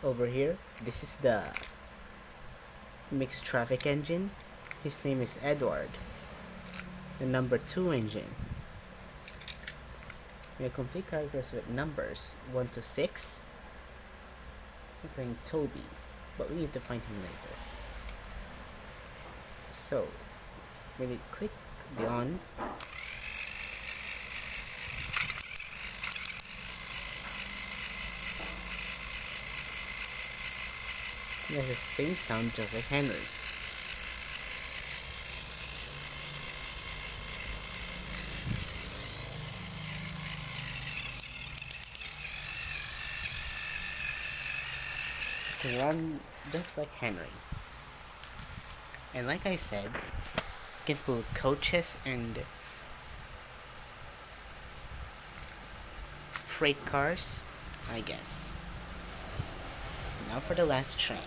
Over here, this is the mixed traffic engine. His name is Edward. The number 2 engine. We have complete characters with numbers 1 to 6. We're playing Toby, but we need to find him later. So, when you click the on, it has the same sound just like Henry. It can run just like Henry. And like I said, you can put coaches and freight cars, I guess. Now for the last train.